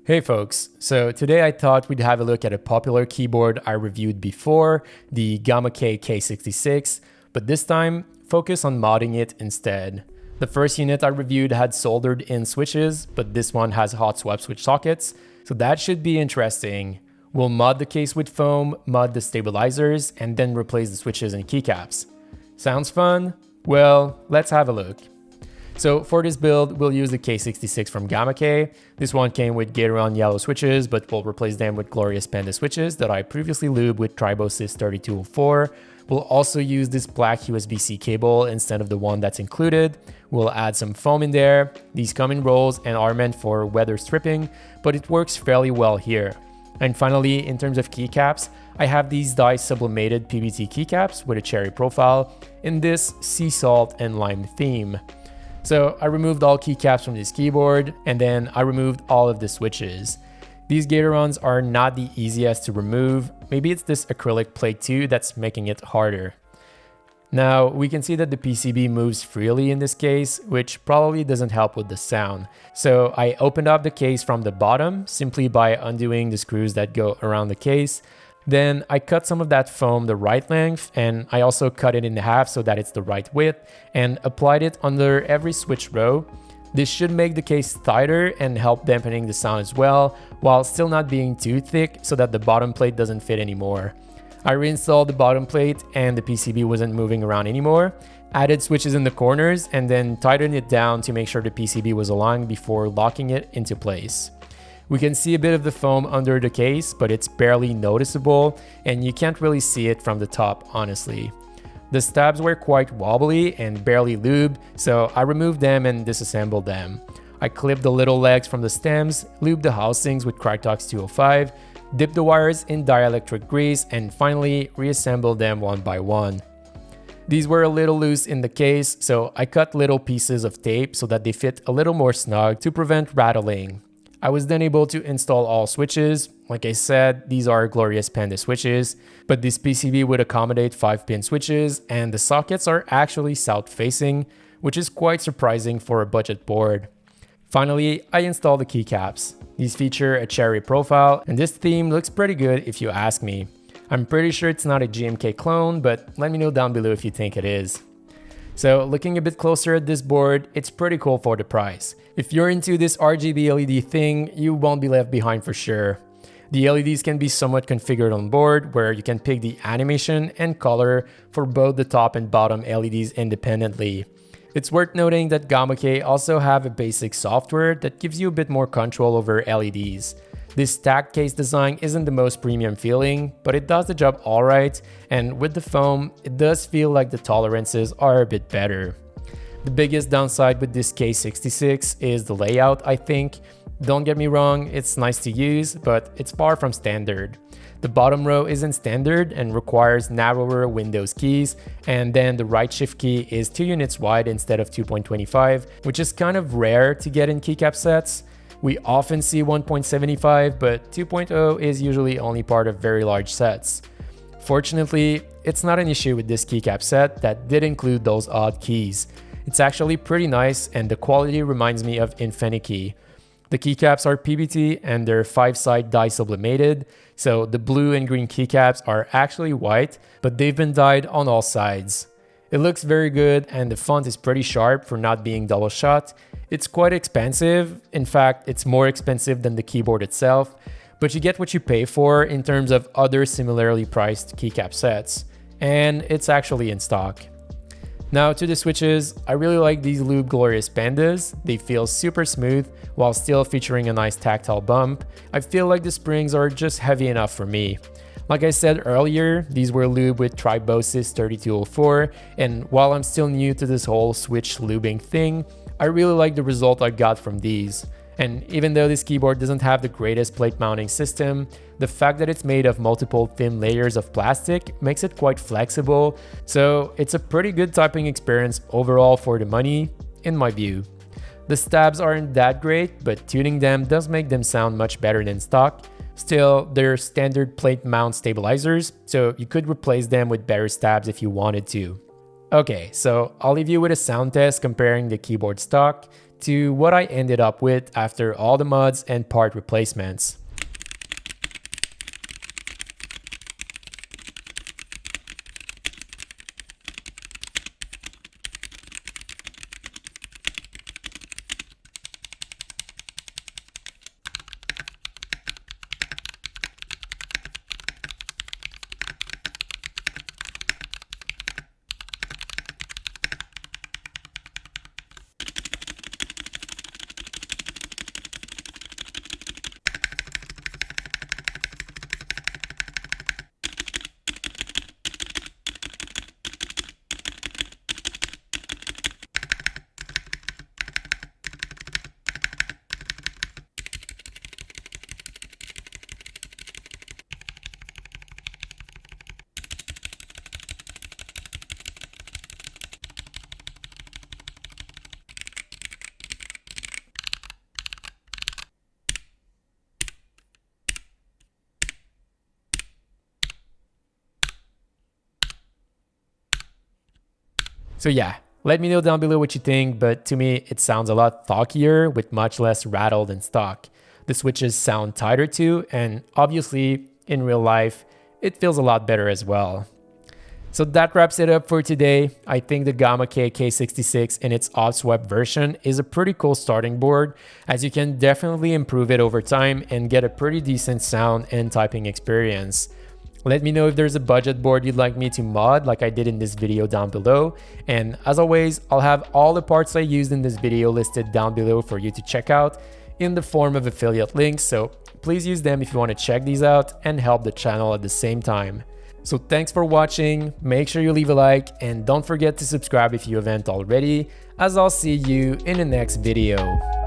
Hey folks, so today I thought we'd have a look at a popular keyboard I reviewed before, the GamaKay K66, but this time focus on modding it instead. The first unit I reviewed had soldered in switches, but this one has hot swap switch sockets, so that should be interesting. We'll mod the case with foam, mod the stabilizers, and then replace the switches and keycaps. Sounds fun? Well, let's have a look. So for this build, we'll use the K66 from GamaKay. This one came with Gateron yellow switches, but we'll replace them with Glorious Panda switches that I previously lubed with Tribosys 3204. We'll also use this black USB-C cable instead of the one that's included. We'll add some foam in there. These come in rolls and are meant for weather stripping, but it works fairly well here. And finally, in terms of keycaps, I have these dye sublimated PBT keycaps with a cherry profile in this sea salt and lime theme. So I removed all keycaps from this keyboard, and then I removed all of the switches. These Gatorons are not the easiest to remove. Maybe it's this acrylic plate too that's making it harder. Now we can see that the PCB moves freely in this case, which probably doesn't help with the sound. So I opened up the case from the bottom simply by undoing the screws that go around the case. Then I cut some of that foam the right length, and I also cut it in half so that it's the right width, and applied it under every switch row. This should make the case tighter and help dampening the sound as well, while still not being too thick so that the bottom plate doesn't fit anymore. I reinstalled the bottom plate and the PCB wasn't moving around anymore, added switches in the corners, and then tightened it down to make sure the PCB was aligned before locking it into place. We can see a bit of the foam under the case, but it's barely noticeable, and you can't really see it from the top, honestly. The stabs were quite wobbly and barely lubed, so I removed them and disassembled them. I clipped the little legs from the stems, lubed the housings with Krytox 205, dipped the wires in dielectric grease, and finally reassembled them one by one. These were a little loose in the case, so I cut little pieces of tape so that they fit a little more snug to prevent rattling. I was then able to install all switches. Like I said, these are Glorious Panda switches, but this PCB would accommodate 5-pin switches, and the sockets are actually south-facing, which is quite surprising for a budget board. Finally, I installed the keycaps. These feature a cherry profile, and this theme looks pretty good if you ask me. I'm pretty sure it's not a GMK clone, but let me know down below if you think it is. So looking a bit closer at this board, it's pretty cool for the price. If you're into this RGB LED thing, you won't be left behind for sure. The LEDs can be somewhat configured on board, where you can pick the animation and color for both the top and bottom LEDs independently. It's worth noting that GamaKay also have a basic software that gives you a bit more control over LEDs. This stacked case design isn't the most premium feeling, but it does the job alright, and with the foam, it does feel like the tolerances are a bit better. The biggest downside with this K66 is the layout, I think. Don't get me wrong, it's nice to use, but it's far from standard. The bottom row isn't standard and requires narrower Windows keys, and then the right shift key is 2 units wide instead of 2.25, which is kind of rare to get in keycap sets. We often see 1.75, but 2.0 is usually only part of very large sets. Fortunately, it's not an issue with this keycap set that did include those odd keys. It's actually pretty nice, and the quality reminds me of Infinity. The keycaps are PBT and they're 5-side dye sublimated, so the blue and green keycaps are actually white, but they've been dyed on all sides. It looks very good, and the font is pretty sharp for not being double shot. It's quite expensive. In fact, it's more expensive than the keyboard itself, but you get what you pay for in terms of other similarly priced keycap sets, and it's actually in stock. Now to the switches, I really like these lube Glorious Pandas. They feel super smooth while still featuring a nice tactile bump. I feel like the springs are just heavy enough for me. Like I said earlier, these were lubed with Tribosys 3204, and while I'm still new to this whole switch lubing thing, I really like the result I got from these. And even though this keyboard doesn't have the greatest plate mounting system, the fact that it's made of multiple thin layers of plastic makes it quite flexible, so it's a pretty good typing experience overall for the money, in my view. The stabs aren't that great, but tuning them does make them sound much better than stock. Still, they're standard plate mount stabilizers, so you could replace them with better stabs if you wanted to. Okay, so I'll leave you with a sound test comparing the keyboard stock to what I ended up with after all the mods and part replacements. So yeah, let me know down below what you think, but to me it sounds a lot thockier with much less rattle than stock. The switches sound tighter too, and obviously in real life it feels a lot better as well. So that wraps it up for today. I think the GamaKay K66 in its off-swept version is a pretty cool starting board, as you can definitely improve it over time and get a pretty decent sound and typing experience. Let me know if there's a budget board you'd like me to mod like I did in this video down below. And as always, I'll have all the parts I used in this video listed down below for you to check out in the form of affiliate links, so please use them if you want to check these out and help the channel at the same time. So thanks for watching, make sure you leave a like and don't forget to subscribe if you haven't already, as I'll see you in the next video.